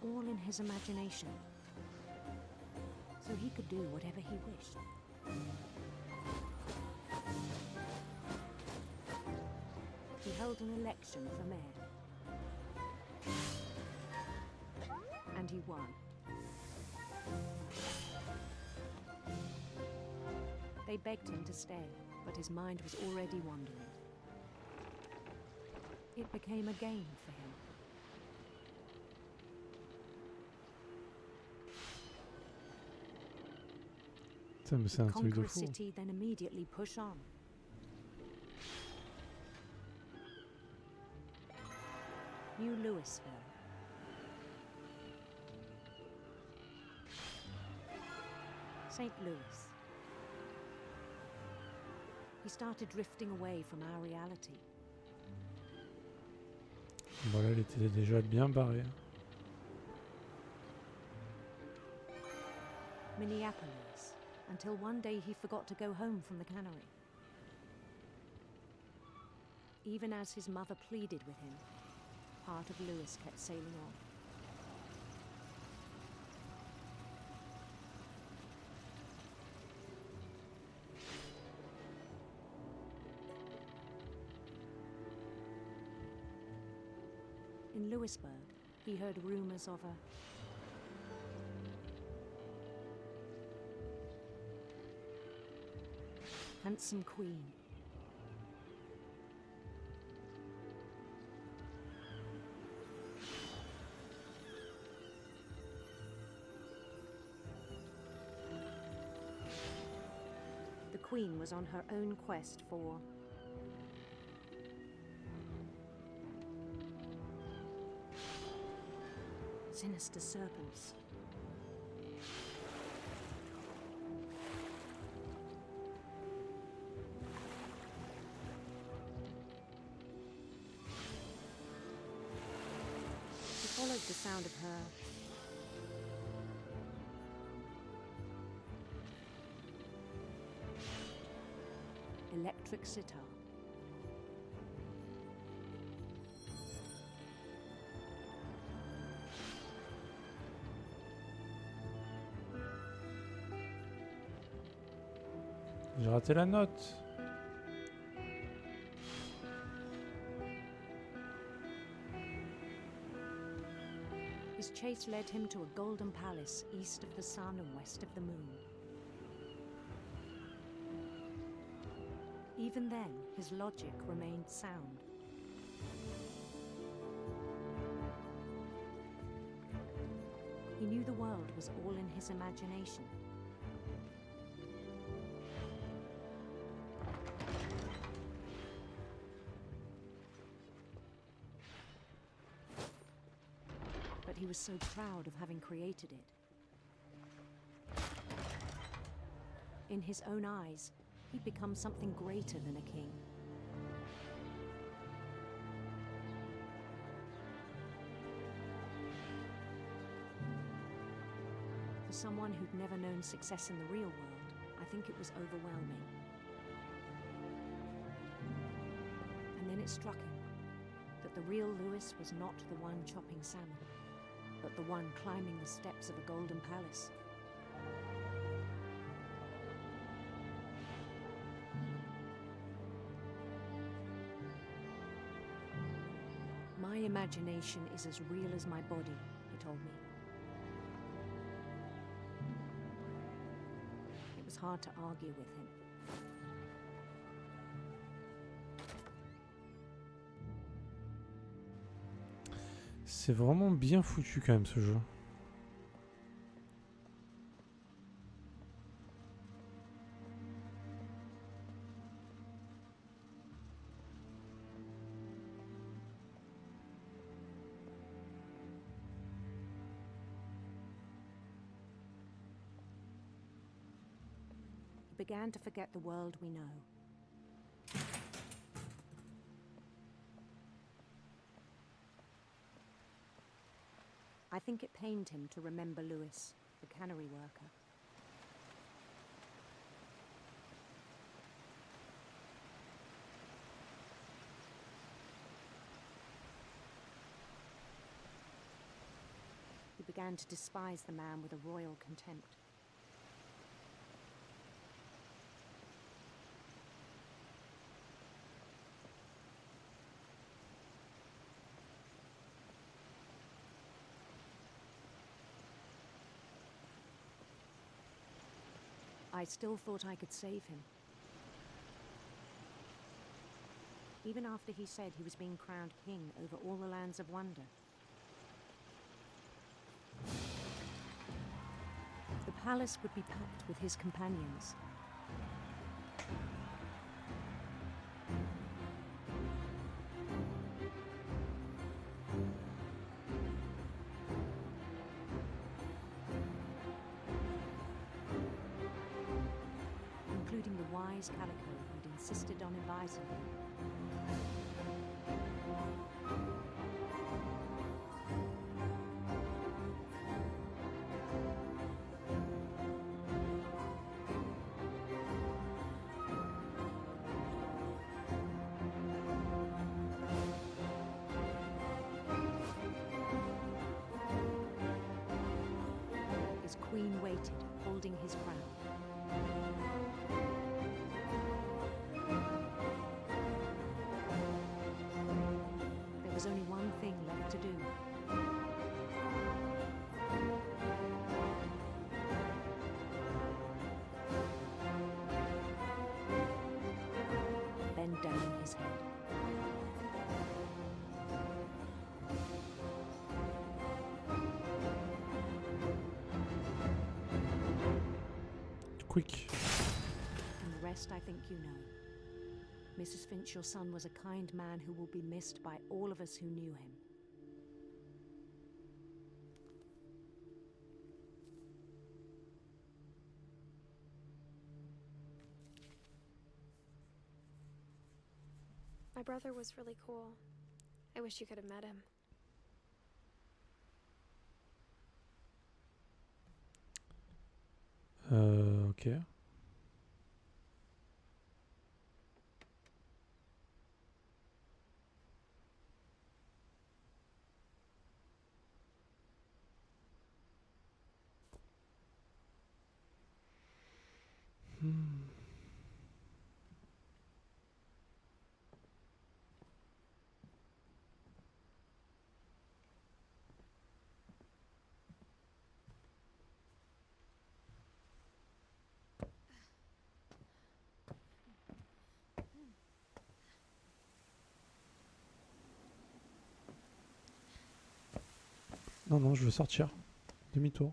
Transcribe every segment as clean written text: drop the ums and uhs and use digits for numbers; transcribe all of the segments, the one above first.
all in his imagination, so he could do whatever he wished. He held an election for mayor, and he won. They begged him to stay, but his mind was already wandering. It became a game for him. Ça me c'est un truc de Conquer a fou. city, then immediately push on. New Louisville. St. Louis. He started drifting away from our reality. Voilà, elle était déjà bien barrée. Minneapolis, until one day he forgot to go home from the cannery. Even as his mother pleaded with him, part of Louis kept sailing on. In Louisburg, he heard rumors of a handsome queen. The queen was on her own quest for sinister serpents. He followed the sound of her electric sitar. J'ai raté la note. His chase led him to a golden palace east of the sun and west of the moon. Even then, his logic remained sound. He knew the world was all in his imagination. But he was so proud of having created it. In his own eyes, he'd become something greater than a king. For someone who'd never known success in the real world, I think it was overwhelming. And then it struck him that the real Louis was not the one chopping salmon, but the one climbing the steps of a golden palace. My imagination is as real as my body, he told me. It was hard to argue with him. C'est vraiment bien foutu quand même ce jeu. He began to forget the world we know. I think it pained him to remember Louis, the cannery worker. began to despise the man with a royal contempt. I still thought I could save him. Even after he said he was being crowned king over all the lands of wonder. The palace would be packed with his companions. Including the wise Calico who'd insisted on inviting him. His queen waited, holding his crown. There was only one thing left to do. Bend down his head. Quick. And the rest I think you know. Mrs. Finch, your son was a kind man who will be missed by all of us who knew him. My brother was really cool. I wish you could have met him. Ok. Non, non, je veux sortir. Demi-tour.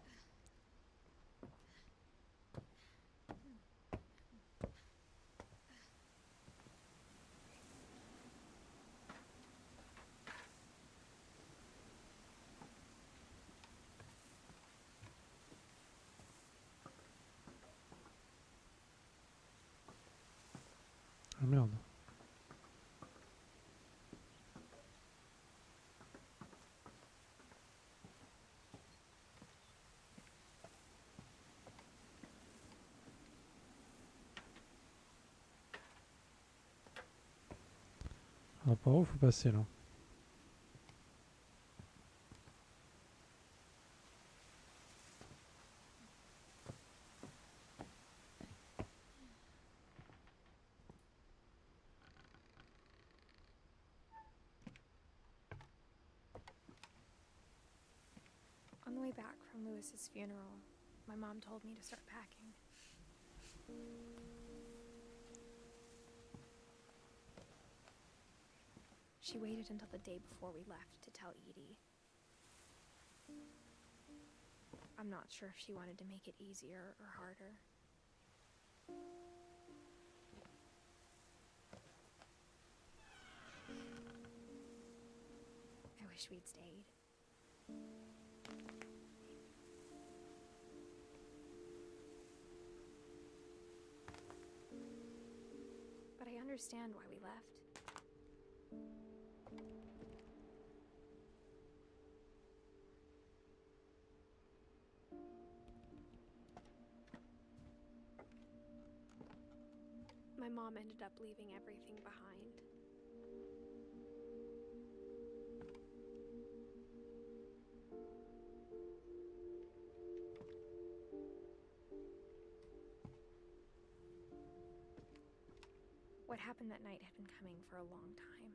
Ah merde. Ah, par où faut passer là? On the way back from Lewis's funeral, my mom told me to start packing. She waited until the day before we left to tell Edie. I'm not sure if she wanted to make it easier or harder. I wish we'd stayed. But I understand why we left. My mom ended up leaving everything behind. What happened that night had been coming for a long time.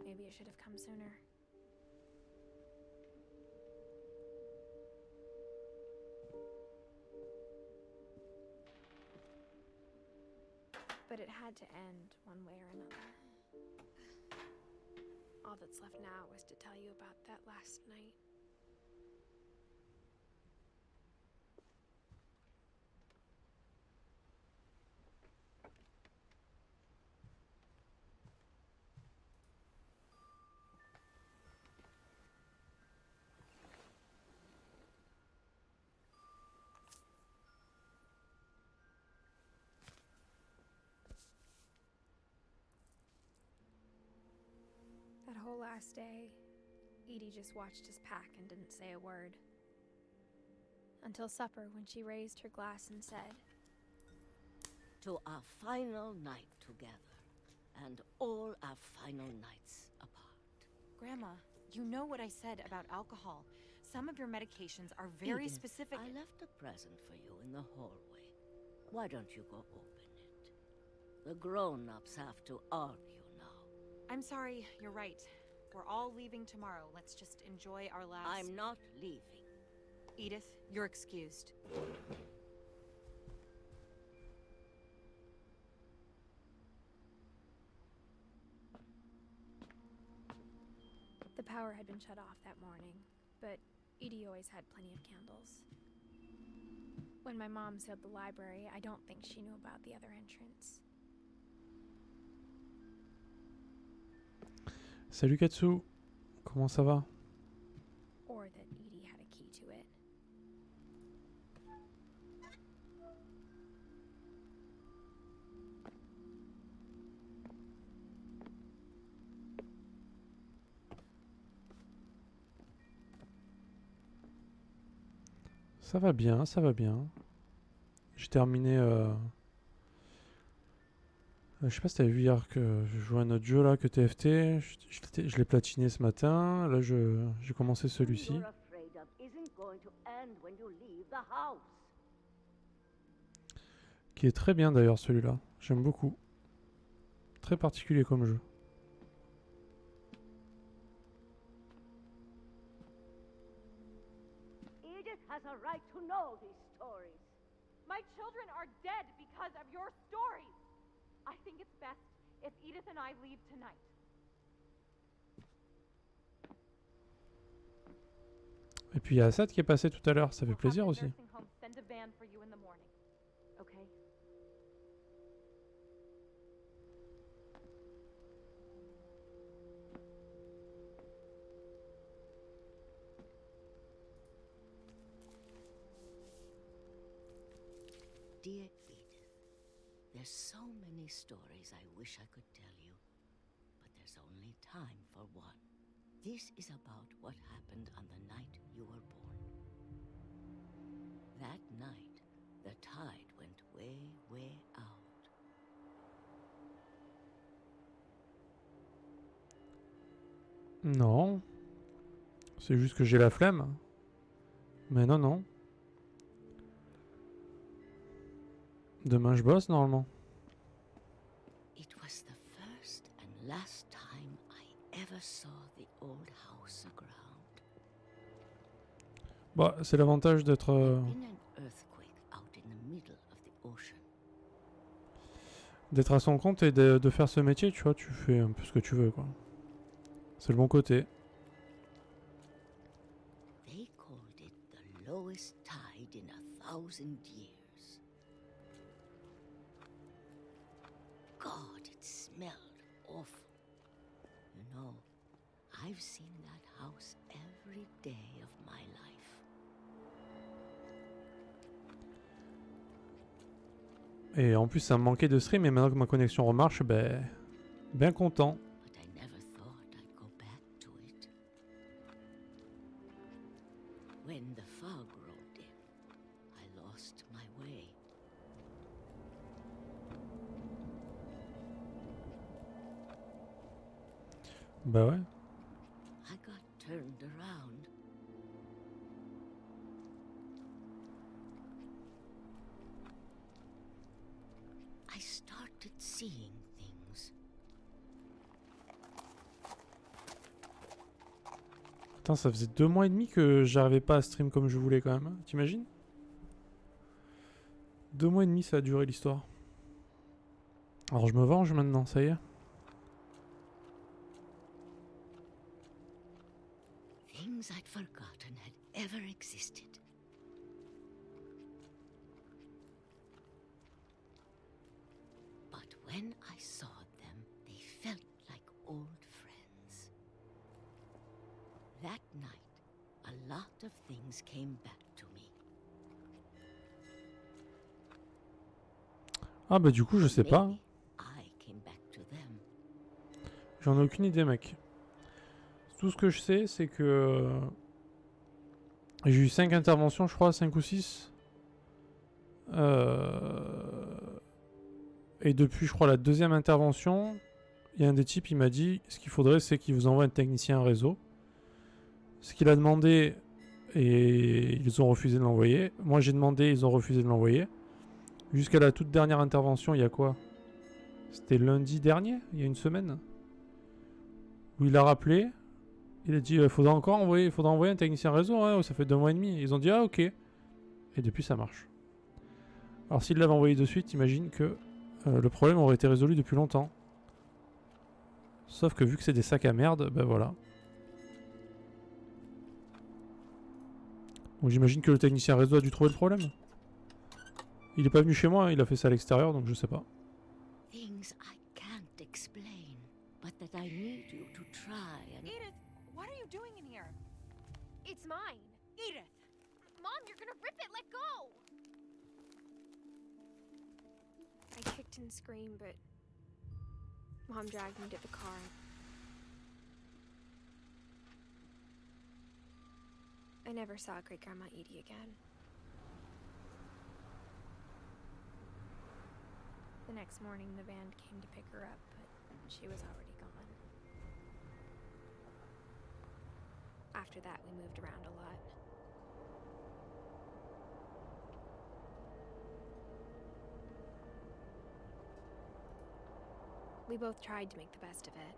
Maybe it should have come sooner. But it had to end one way or another. All that's left now was to tell you about that last night. That whole last day, Edie just watched us pack and didn't say a word. Until supper, when she raised her glass and said, To our final night together, and all our final nights apart. Grandma, you know what I said about alcohol. Some of your medications are very Edith, specific. I left a present for you in the hallway. Why don't you go open it? The grown-ups have to argue now. I'm sorry, you're right. We're all leaving tomorrow. Let's just enjoy our last... I'm not leaving. Edith, you're excused. the power had been shut off that morning, but Edie always had plenty of candles. When my mom sealed the library, I don't think she knew about the other entrance. Salut Katsu, comment ça va? Or that Edie had a key to it. Ça va bien, ça va bien. J'ai terminé... je sais pas si t'avais vu hier que je jouais à un autre jeu là que TFT. Je l'ai platiné ce matin. Là, j'ai commencé celui-ci. Qui est très bien d'ailleurs celui-là. J'aime beaucoup. Très particulier comme jeu. Edith has a right to know these stories. My children are dead because of your stories. I think it's best if Edith and I leave tonight. Et puis il y a Assad qui est passé tout à l'heure. Ça fait We'll have plaisir the aussi. nursing home send a van for you in the morning. Okay? Dear Edith, there's so many stories I wish I could tell you, but there's only time for one. This is about what happened on the night you were born. That night, the tide went way, way out. Non. C'est juste que j'ai la flemme. Mais non, non. Demain je bosse normalement. It was the first and last time I ever saw the old house aground. Bah, c'est l'avantage d'être In an earthquake out in the middle of the ocean. à son compte et de faire ce métier, tu vois, tu fais un peu ce que tu veux, quoi. C'est le bon côté. They called it the lowest tide in 1,000 years. God, it smelled awful. You know, I've seen that house every day of my life. Et en plus, ça me manquait de stream, et maintenant que ma connexion remarche, ben, bien content. But I never thought I'd go back to it. When the fog rolled in, I lost my way. Bah ouais. I got turned around. I started seeing things. Putain, ça faisait 2 mois et demi que j'arrivais pas à stream comme je voulais quand même. Hein. T'imagines? 2 mois et demi ça a duré l'histoire. Alors je me venge maintenant, ça y est. Things I'd forgotten had ever existed. But when I saw them, they felt like old friends. That night, a lot of things came back to me. Ah bah du coup je sais pas. Maybe I came back to them. J'en ai aucune idée mec. Tout ce que je sais c'est que j'ai eu 5 interventions je crois, 5 ou 6. Et depuis je crois la deuxième intervention, il y a un des types il m'a dit ce qu'il faudrait c'est qu'il vous envoie un technicien réseau. Ce qu'il a demandé et ils ont refusé de l'envoyer. Moi j'ai demandé, ils ont refusé de l'envoyer. Jusqu'à la toute dernière intervention, il y a quoi? C'était lundi dernier, il y a une semaine. Où il a rappelé. Il a dit il faudra envoyer un technicien réseau, ouais, ça fait 2 mois et demi. Ils ont dit ah ok. Et depuis ça marche. Alors s'il l'avait envoyé de suite, imagine que le problème aurait été résolu depuis longtemps. Sauf que vu que c'est des sacs à merde, ben voilà. Donc j'imagine que le technicien réseau a dû trouver le problème. Il est pas venu chez moi, hein, il a fait ça à l'extérieur, donc je sais pas. Things I can't explain, but that I need you to try and... Edith, what are you doing in here? It's mine. Edith! Mom, you're gonna rip it. Let go. I kicked and screamed, but Mom dragged me to the car. I never saw Great Grandma Edie again. The next morning, the van came to pick her up, but she was already gone. After that, we moved around a lot. We both tried to make the best of it.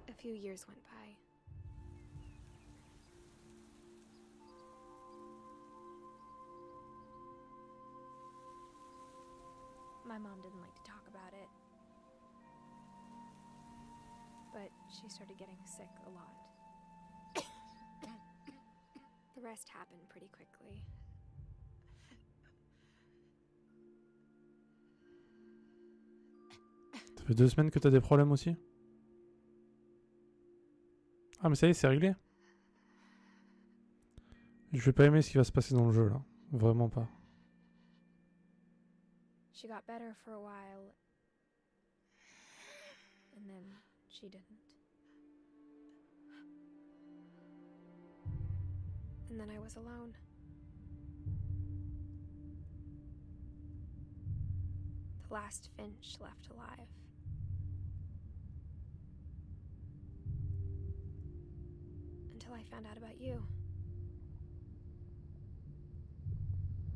A few years went by. My mom didn't like to talk about it. But she started getting sick a lot. The rest happened pretty quickly. Ça fait 2 semaines que t'as des problèmes aussi? Ah mais ça y est, c'est réglé. Je vais pas aimer ce qui va se passer dans le jeu là. Vraiment pas. She got better for a while, and then she didn't. And then I was alone. The last Finch left alive. Until I found out about you.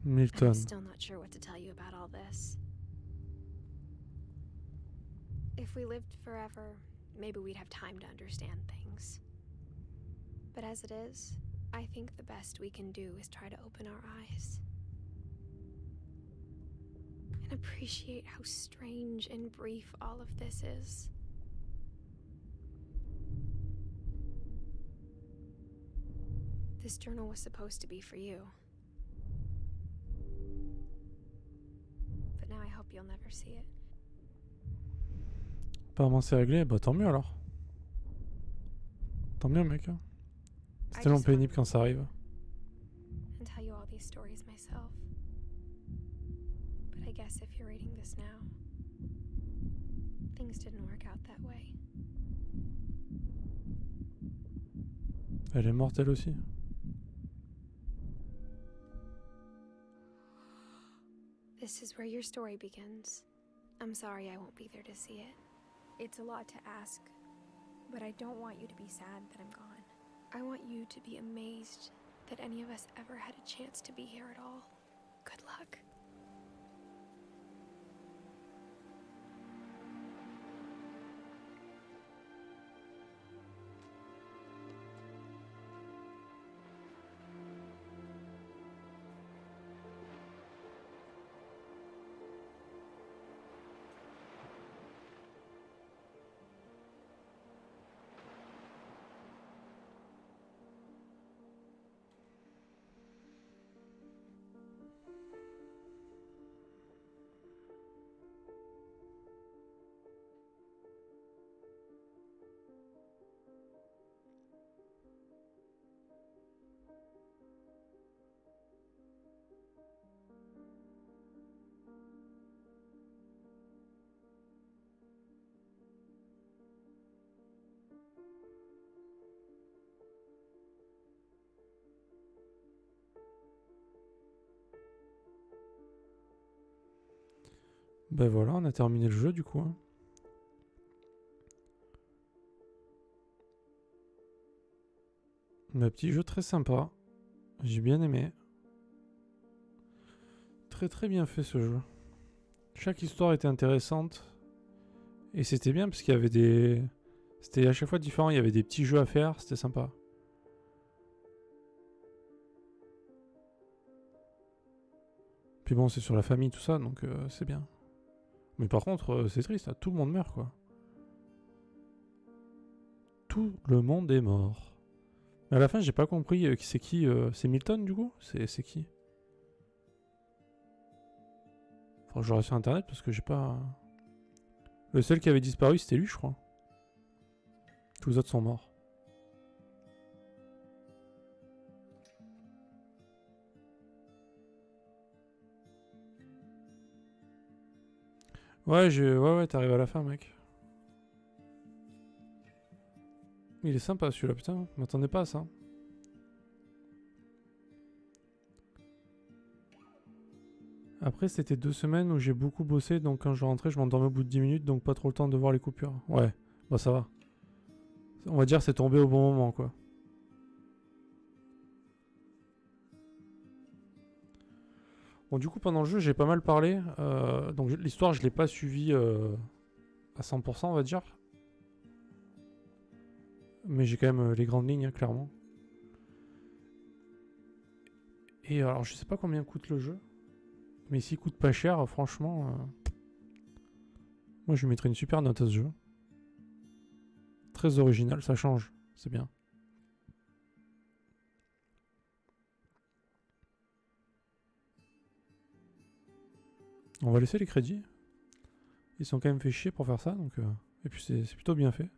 Milton. I'm still not sure what to tell you about all this. If we lived forever, maybe we'd have time to understand things. But as it is, I think the best we can do is try to open our eyes. And appreciate how strange and brief all of this is. This journal was supposed to be for you. But now I hope you'll never see it. Apparemment c'est réglé, bah tant mieux alors. Tant mieux mec. Hein. C'est tellement pénible quand ça arrive. And tell you all these stories myself. But I guess if you're reading this now, things didn't work out that way. Elle est morte elle aussi. This is where your story begins. I'm sorry I won't be there to see it. It's a lot to ask, but I don't want you to be sad that I'm gone. I want you to be amazed that any of us ever had a chance to be here at all. Good luck. Ben voilà, on a terminé le jeu du coup. Hein. Un petit jeu très sympa. J'ai bien aimé. Très très bien fait ce jeu. Chaque histoire était intéressante. Et c'était bien parce qu'il y avait des... C'était à chaque fois différent, il y avait des petits jeux à faire, c'était sympa. Puis bon, c'est sur la famille, tout ça, donc c'est bien. Mais par contre, c'est triste, là, tout le monde meurt, quoi. Tout le monde est mort. Mais à la fin, j'ai pas compris qui c'est qui. C'est Milton, du coup C'est qui? Faudra que je regarde sur internet parce que j'ai pas... Le seul qui avait disparu, c'était lui, je crois. Tous les autres sont morts. Ouais, t'arrives à la fin, mec. Il est sympa celui-là, putain. Je m'attendais pas à ça. Après, c'était 2 semaines où j'ai beaucoup bossé, donc quand je rentrais, je m'endormais au bout de 10 minutes, donc pas trop le temps de voir les coupures. Ouais, bah ça va. On va dire c'est tombé au bon moment, quoi. Bon, du coup, pendant le jeu, j'ai pas mal parlé. Donc l'histoire, je l'ai pas suivie à 100%, on va dire. Mais j'ai quand même les grandes lignes, hein, clairement. Et alors, je sais pas combien coûte le jeu. Mais s'il coûte pas cher, franchement... moi, je lui mettrais une super note à ce jeu. Très original, ça change. C'est bien. On va laisser les crédits. Ils sont quand même fait chier pour faire ça, donc... Et puis c'est plutôt bien fait.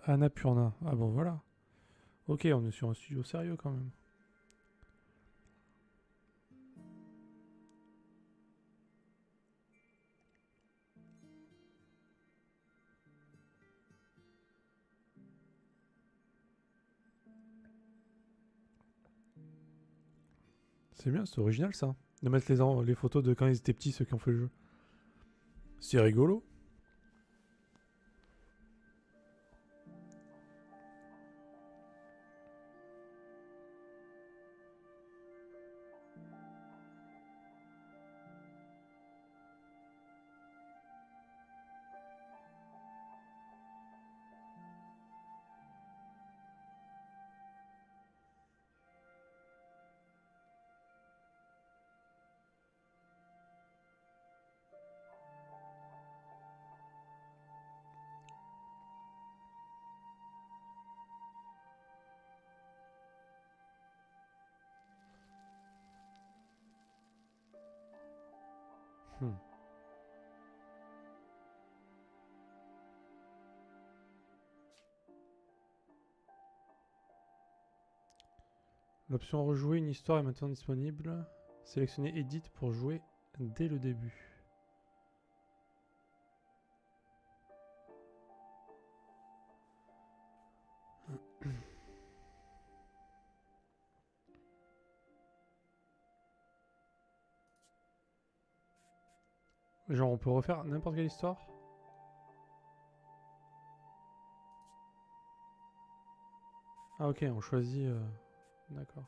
Annapurna. Ah bon, voilà. Ok, on est sur un studio sérieux quand même. C'est bien, c'est original ça. De mettre les photos de quand ils étaient petits, ceux qui ont fait le jeu. C'est rigolo. Hmm. L'option rejouer une histoire est maintenant disponible. Sélectionnez Edit pour jouer dès le début. Genre, on peut refaire n'importe quelle histoire? Ah ok, on choisit... D'accord.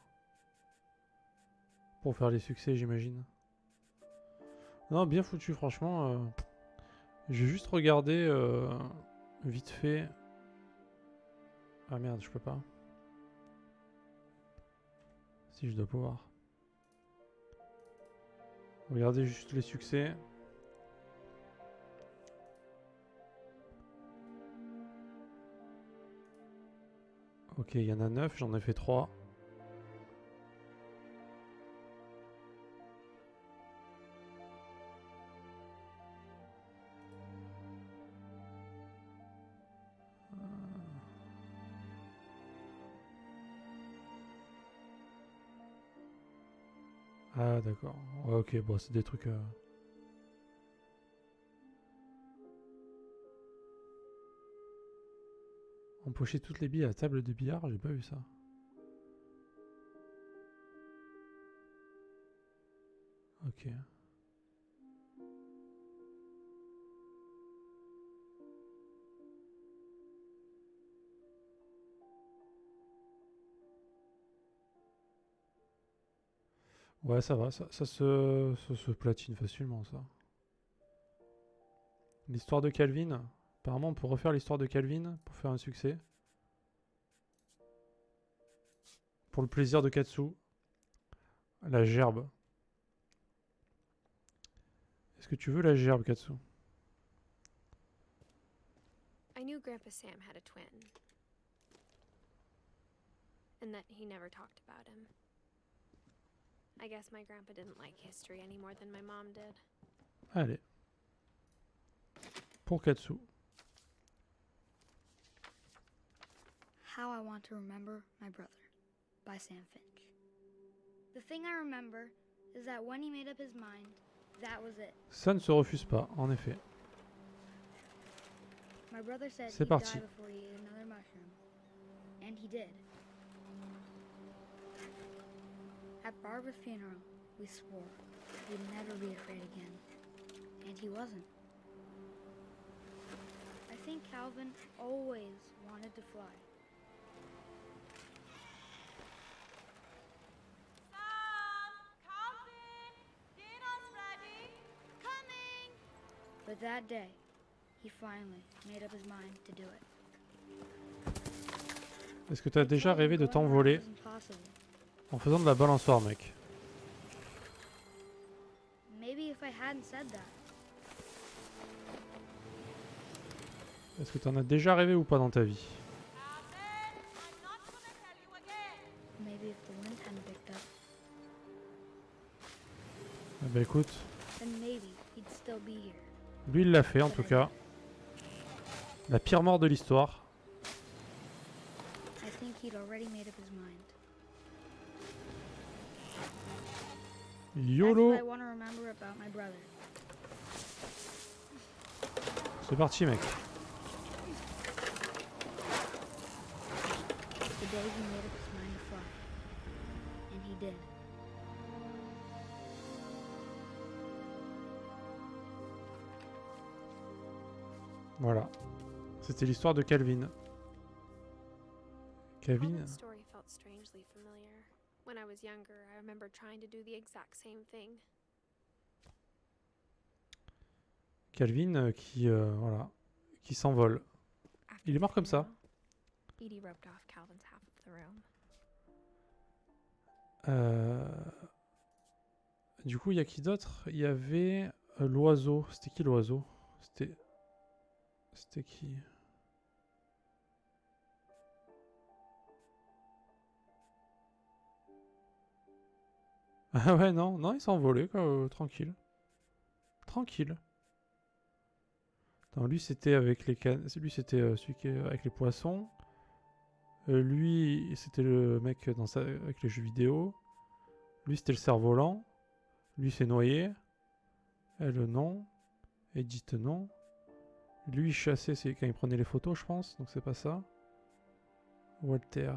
Pour faire les succès, j'imagine. Non, bien foutu, franchement. J'ai juste regardé vite fait. Ah merde, je peux pas. Si, je dois pouvoir. Regardez juste les succès. Ok, il y en a 9, j'en ai fait 3. Ah d'accord. Ouais, ok, bon, c'est des trucs... Empocher toutes les billes à la table de billard, j'ai pas vu ça. Ok. Ouais, ça va, ça se platine facilement, ça. L'histoire de Calvin. Apparemment, on peut refaire l'histoire de Calvin pour faire un succès. Pour le plaisir de Katsu. La gerbe. Est-ce que tu veux la gerbe, Katsu? I knew Grandpa Sam had a twin. And that he never talked about him. I guess my grandpa didn't like history any more than my mom did. Allez. Pour Katsu. How I Want to Remember My Brother by Sam Finch. The thing I remember is that when he made up his mind, that was it. Ça ne se refuse pas, en effet. My brother said C'est he'd parti. die before he ate another mushroom. And he did. At Barbara's funeral, we swore we'd never be afraid again. And he wasn't. I think Calvin always wanted to fly. But that day, he finally made up his mind to do it. Est-ce que tu as déjà rêvé de Going around t'envoler was impossible. en faisant de la balançoire, mec? Maybe if I hadn't said that, Est-ce que tu en as déjà rêvé ou pas dans ta vie? maybe if the wind hadn't picked up, Eh ben écoute, then maybe he'd still be here. lui il l'a fait en tout cas. La pire mort de l'histoire. I think he'd already made up his mind. That's YOLO! what I want to remember about my brother. C'est parti, mec. The day he made up his mind to fly. And he did. Voilà. C'était l'histoire de Calvin. Calvin? Calvin's story felt strangely familiar. When I was younger, I remember trying to do the exact same thing. Calvin qui, voilà, qui s'envole. After Il est the mort comme ça. funeral, Edie roped off Calvin's half of the room. Du coup, il y a qui d'autre? Il y avait l'oiseau. C'était qui l'oiseau? C'était qui? Ah ouais, non, non, il s'est envolé, quoi, tranquille. Tranquille. Attends, lui c'était avec les cannes. Lui c'était celui qui est avec les poissons. Lui c'était le mec avec les jeux vidéo. Lui c'était le cerf-volant. Lui s'est noyé. Elle non. Edith non. Lui chassé c'est quand il prenait les photos je pense. Donc c'est pas ça. Walter.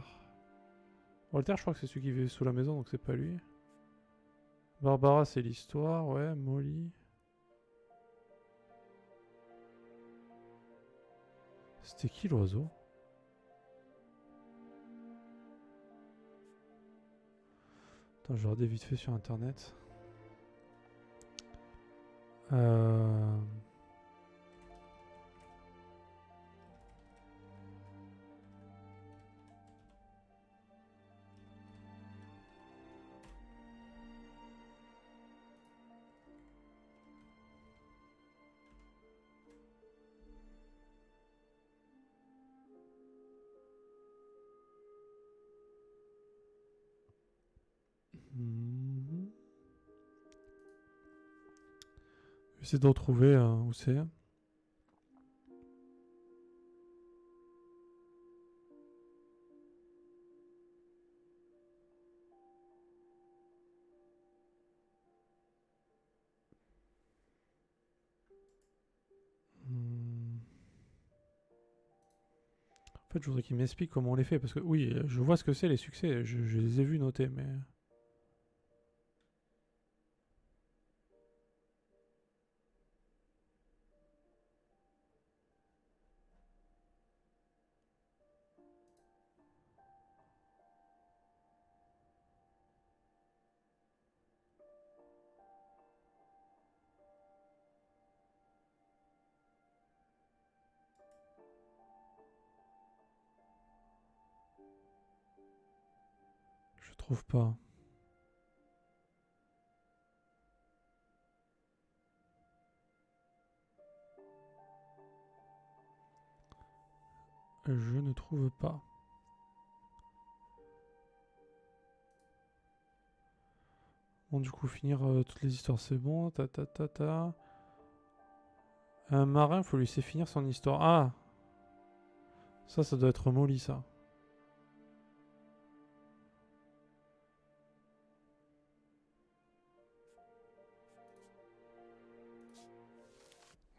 Walter je crois que c'est celui qui vivait sous la maison donc c'est pas lui. Barbara c'est l'histoire. Ouais. Molly. C'était qui l'oiseau? Attends, je vais regarder vite fait sur internet. Mhm. J'essaie de retrouver où c'est. Hmm. En fait, je voudrais qu'il m'explique comment on les fait. Parce que oui, je vois ce que c'est les succès. Je les ai vus noter, mais... Je trouve pas. Je ne trouve pas. Bon, du coup, finir toutes les histoires, c'est bon. Ta ta ta ta. Un marin, faut lui laisser finir son histoire. Ah! Ça doit être Molly, ça.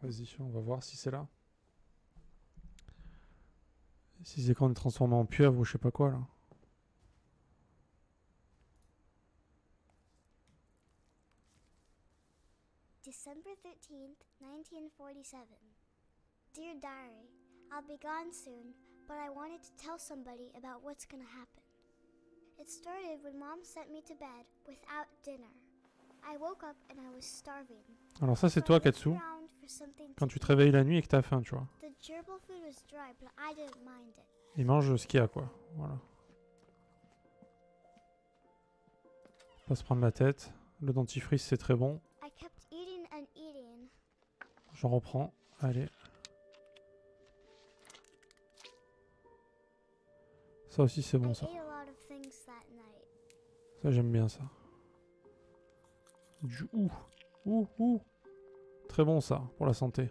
Vas-y, on va voir si c'est là. Si c'est quand on est transformé en pieuvre ou je sais pas quoi, là. December 13th, 1947. Dear Diary, I'll be gone soon, but I wanted to tell somebody about what's gonna happen. It started when Mom sent me to bed without dinner. I woke up and I was starving. Alors ça, c'est So I toi, looked Katsu. around for something Quand to tu te réveilles la nuit et que t'as faim, tu vois. The gerbil food was dry, but I didn't mind it. Il mange ce qu'il y a, quoi. Voilà. Pas se prendre la tête. Le dentifrice, c'est très bon. I kept eating and eating. J'en reprends. Allez. Ça aussi, c'est bon, I ça. ate a lot of things that night. Ça, j'aime bien, ça. Du ouh. Très bon, ça, pour la santé.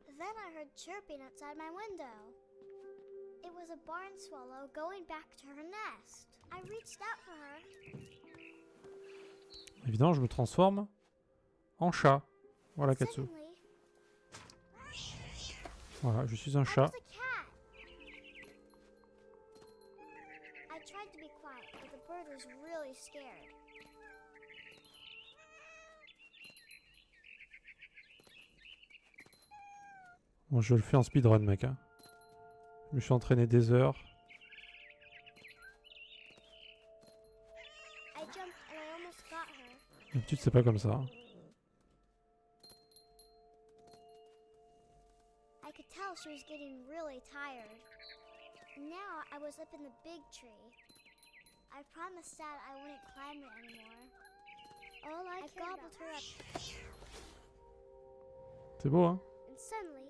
Then I heard chirping outside my window. It was a barn swallow going back to her nest. I reached out for her. Évidemment, je me transforme en chat. Voilà, Katsu. Suddenly, Voilà, je suis un I chat. was a cat. I tried to be quiet, but the bird was really scared. Bon, je le fais en speedrun, mec. Hein. Je me suis entraîné des heures. I jumped and I almost got her. D'habitude, c'est pas comme ça. I could tell she was getting really tired. Now I was up in the big tree. I promised Dad I wouldn't climb it anymore. I gobbled her up, C'est beau, hein? and suddenly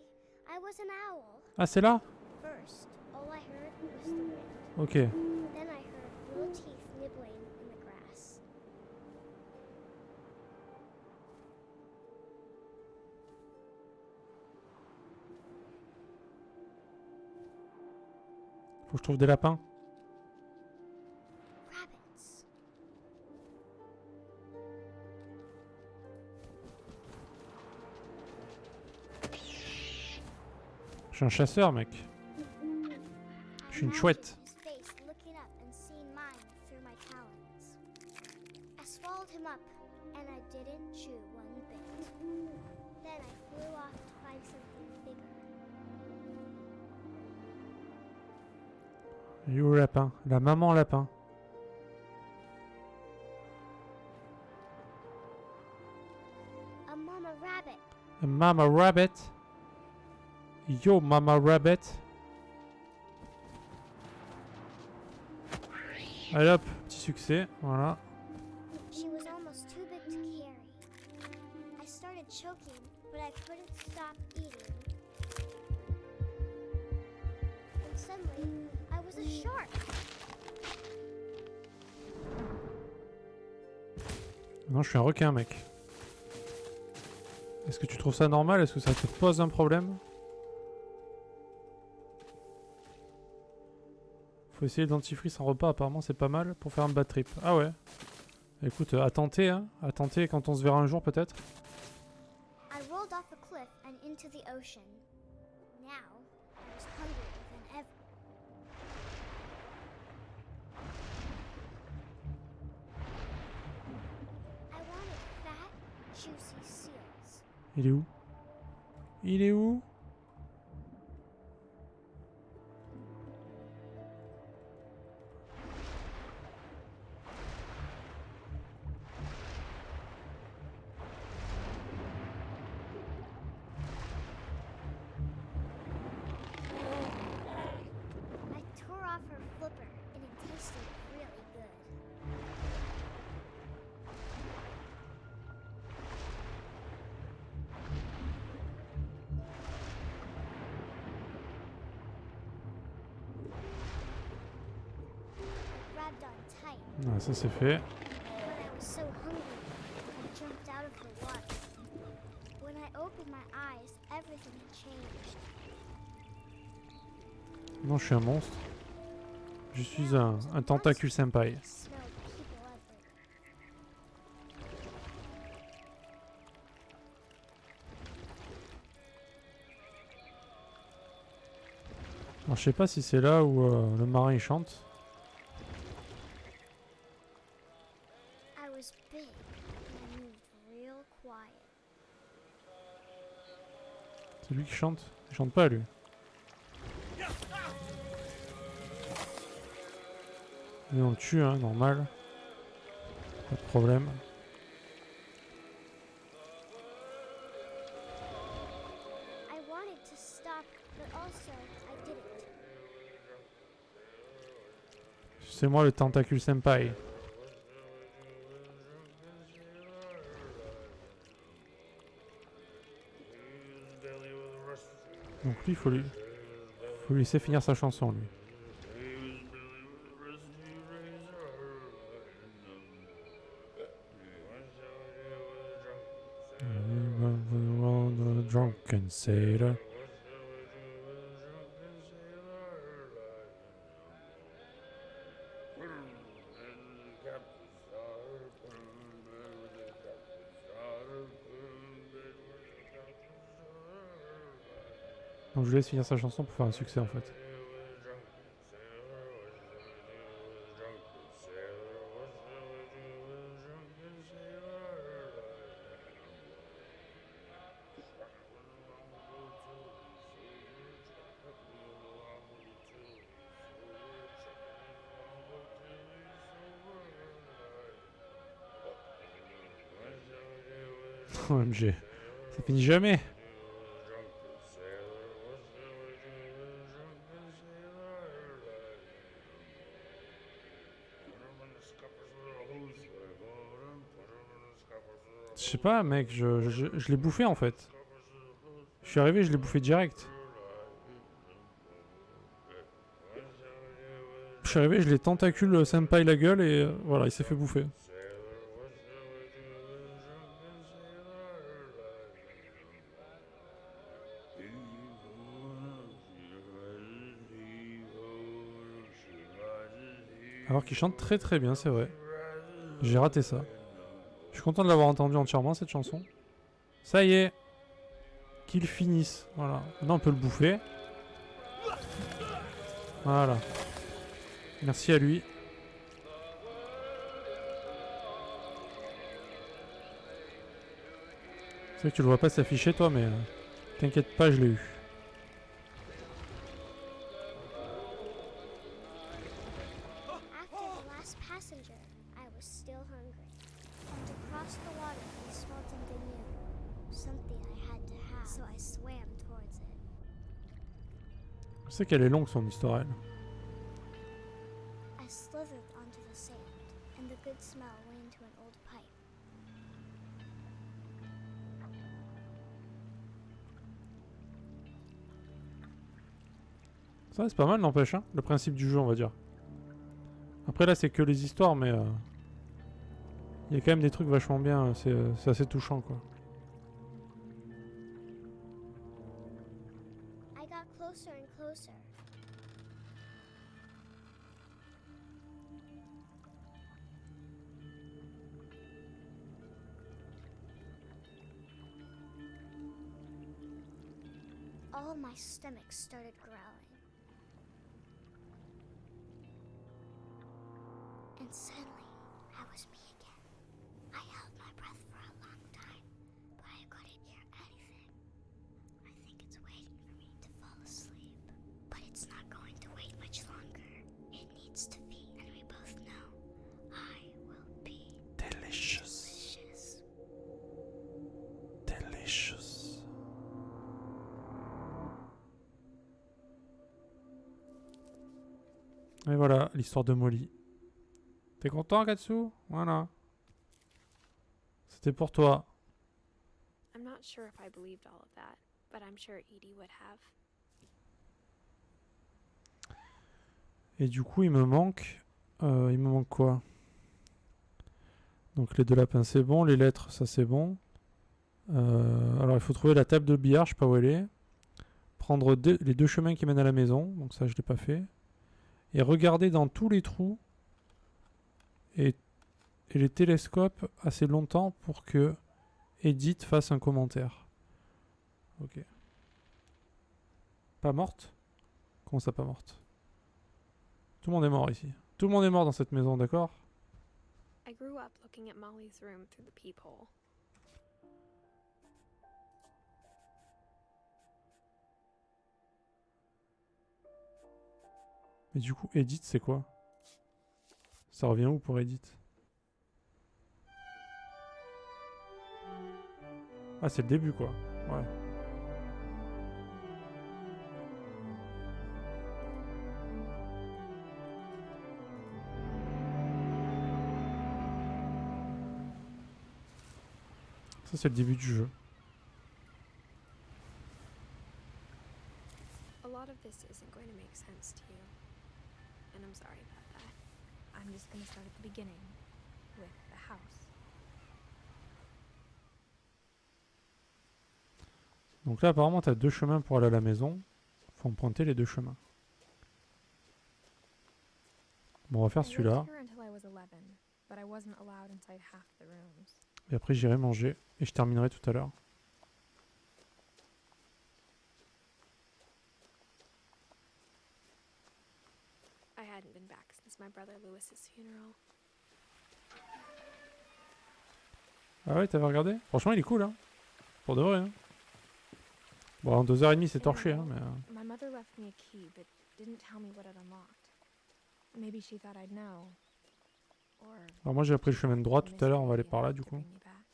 I was an owl. Ah, c'est là? First, all I heard was the wind. Ok. Then I heard little teeth nibbling in the grass. Faut que je trouve des lapins. Rabbits. Je suis un chasseur, mec. Je suis une chouette. His face looking up and seeing mine through my talons. I swallowed him up, and I didn't chew one bit. Then I flew off to find something bigger. Il est où le lapin? La maman lapin. A mama rabbit. Mama rabbit. Yo, mama rabbit. Allez hop, petit succès, voilà. She was almost too big to carry. I started choking, but I couldn't stop eating. And suddenly, I was a shark. Non, je suis un requin, mec. Est-ce que tu trouves ça normal? Est-ce que ça te pose un problème? Faut essayer le dentifrice en repas, apparemment c'est pas mal pour faire un bad trip. Ah ouais. Écoute, à tenter, hein. À tenter quand on se verra un jour peut-être. I rolled off a cliff and into the ocean. Now, I was hungrier than ever. I wanted fat, juicy seals. Il est où? Il est où? I tore off her flipper, and it tasted really good. I grabbed on tight, Ah, ça c'est fait. but I was so hungry, I jumped out of the water. When I opened my eyes, everything had changed. Non, je suis un monstre. Je suis un tentacule senpai. I smelled people everywhere. Alors, je sais pas si c'est là où le marin il chante. I was big, and I moved real quiet. C'est lui qui chante? Il chante pas lui. Et on le tue, hein, normal. Pas de problème. I wanted to stop, but also I didn't. C'est moi le tentacule senpai. Donc lui, faut lui laisser finir sa chanson, lui. Drunken sailor. Donc je lui laisse finir sa chanson pour faire un succès en fait. OMG, ça finit jamais. Je sais pas mec, je l'ai bouffé en fait. Je suis arrivé, je l'ai bouffé direct. Je suis arrivé, je l'ai tentacule senpai la gueule et voilà, il s'est fait bouffer. Alors qu'il chante très très bien, c'est vrai. J'ai raté ça. Je suis content de l'avoir entendu entièrement cette chanson. Ça y est. Qu'il finisse. Voilà. Maintenant on peut le bouffer. Voilà. Merci à lui. C'est vrai que tu le vois pas s'afficher toi, mais t'inquiète pas, je l'ai eu. Je sais qu'elle est longue son histoire, elle. I slithered onto the sand, and the good smell went into an old pipe. Ça, c'est pas mal, n'empêche, hein, le principe du jeu, on va dire. Après, là, c'est que les histoires, mais... il y a quand même des trucs vachement bien, c'est assez touchant, quoi. I got closer and closer. All my stomach started growling. And suddenly, I was me again. I held my breath for a long time, but I couldn't hear anything. I think it's waiting for me to fall asleep. But it's not going to wait much longer. It needs to be, and we both know I will be Delicious. delicious. Delicious. Et voilà, l'histoire de Molly. T'es content, Katsu? Voilà. C'était pour toi. I'm not sure if I believed all of that, but I'm sure Edie would have. Et du coup, il me manque quoi? Donc les deux lapins, c'est bon. Les lettres, ça c'est bon. Alors il faut trouver la table de billard, je sais pas où elle est. Prendre les deux chemins qui mènent à la maison. Donc ça, je l'ai pas fait. Et regarder dans tous les trous. Et les télescopes assez longtemps pour que Edith fasse un commentaire. Ok. Pas morte? Comment ça, pas morte? Tout le monde est mort ici. Tout le monde est mort dans cette maison, d'accord? I grew up looking at Molly's room through the peephole. Mais du coup, Edith, c'est quoi? Ça revient où pour Edith? Ah, c'est le début, quoi. Ouais. Ça, c'est le début du jeu. A lot of this isn't going to make sense to you, and I'm sorry about that. I'm just going to start at the beginning, with the house. Donc là, apparemment, t'as deux chemins pour aller à la maison. Faut emprunter les deux chemins. Bon, on va faire I lived celui-là. here until I was 11, but I wasn't allowed inside half the rooms. Et après, j'irai manger. Et je terminerai tout à l'heure. I hadn't been back since my brother Lewis's funeral. Ah ouais, t'avais regardé? Franchement, il est cool, hein. Pour de vrai, hein. Bon, en 2h30, c'est torché, hein, mais... My mother left me a key, but didn't tell me what it unlocked. Maybe she thought I'd know. Or Alors moi, j'ai pris le chemin de droite tout à l'heure. On va aller mystery par là, enough du to coup. bring me back.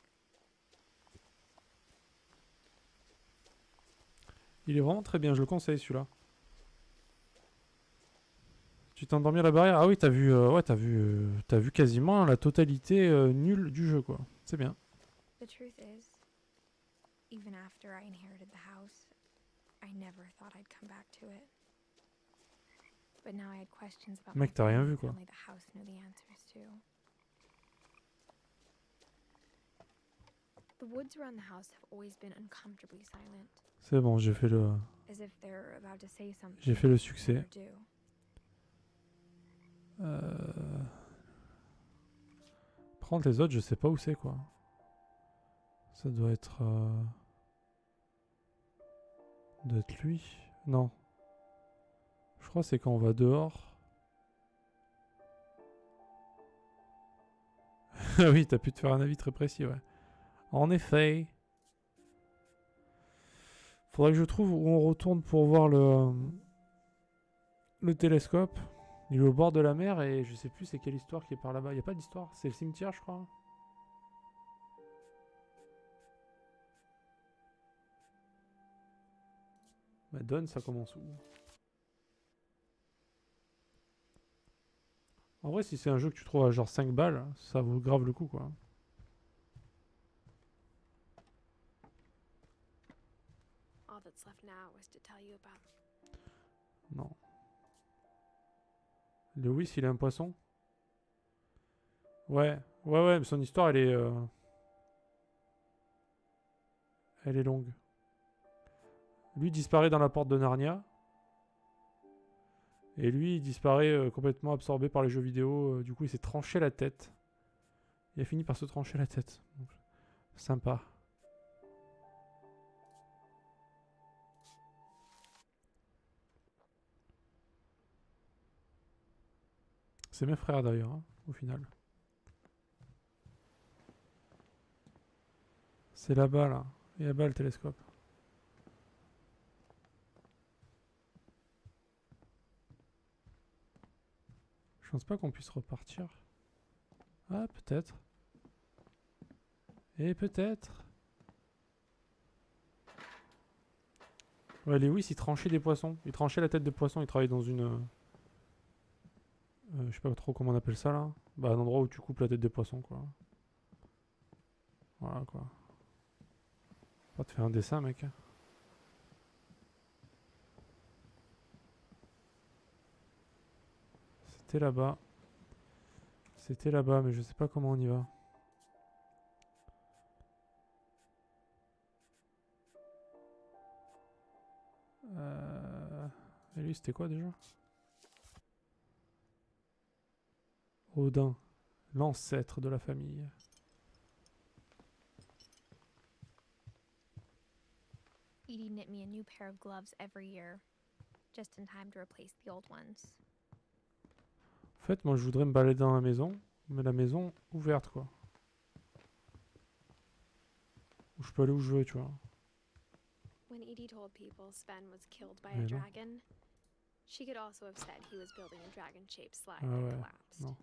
Il est vraiment très bien, je le conseille, celui-là. Tu t'es endormi à la barrière? Ah oui, t'as vu, ouais, t'as vu quasiment la totalité nulle du jeu, quoi. C'est bien. The truth is, even after I inherited the house, I never thought I'd come back to it. But now I had questions about Mec, my t'as rien family vu, quoi. that only the house knew the answers to. The woods around the house have always been uncomfortably silent, C'est bon, j'ai fait le as if they're about to say something. J'ai fait le they succès. never do. Prendre les autres, je sais pas où c'est, quoi. Ça doit être... doit être lui. Non. Je crois que c'est quand on va dehors. Ah oui, t'as pu te faire un avis très précis, ouais. En effet. Faudrait que je trouve où on retourne pour voir le télescope. Il est au bord de la mer et je sais plus c'est quelle histoire qui est par là-bas. Il n'y a pas d'histoire, c'est le cimetière, je crois. Bah, Dawn, ça commence où? En vrai, si c'est un jeu que tu trouves à genre 5 balles, ça vaut grave le coup, quoi. All that's left now is to tell you about. Non. Lewis, il a un poisson? Ouais. Ouais, mais son histoire, elle est longue. Lui disparaît dans la porte de Narnia. Et lui, il disparaît complètement absorbé par les jeux vidéo. Du coup, il s'est tranché la tête. Il a fini par se trancher la tête. Donc, sympa. C'est mes frères d'ailleurs, hein, au final. C'est là-bas, là. Et là-bas, le télescope. Je pense pas qu'on puisse repartir. Ah, peut-être. Et peut-être. Ouais, Lewis, il tranchait des poissons. Il tranchait la tête de poisson. Il travaillait dans une... je sais pas trop comment on appelle ça, là. Bah, un endroit où tu coupes la tête des poissons, quoi. Voilà, quoi. Pas te faire un dessin, mec. C'était là-bas. C'était là-bas, mais je sais pas comment on y va. Et lui, c'était quoi déjà? Odin, l'ancêtre de la famille. Edie knit me a new pair of gloves every year, just in time to replace the old ones. En fait, moi, je voudrais me balader dans la maison, mais la maison ouverte, quoi. Où je peux aller où je veux, tu vois. When Edie told people Sven was killed by Mais a non. dragon, she could also have said he was building a dragon-shaped slide Ah that ouais, collapsed. non.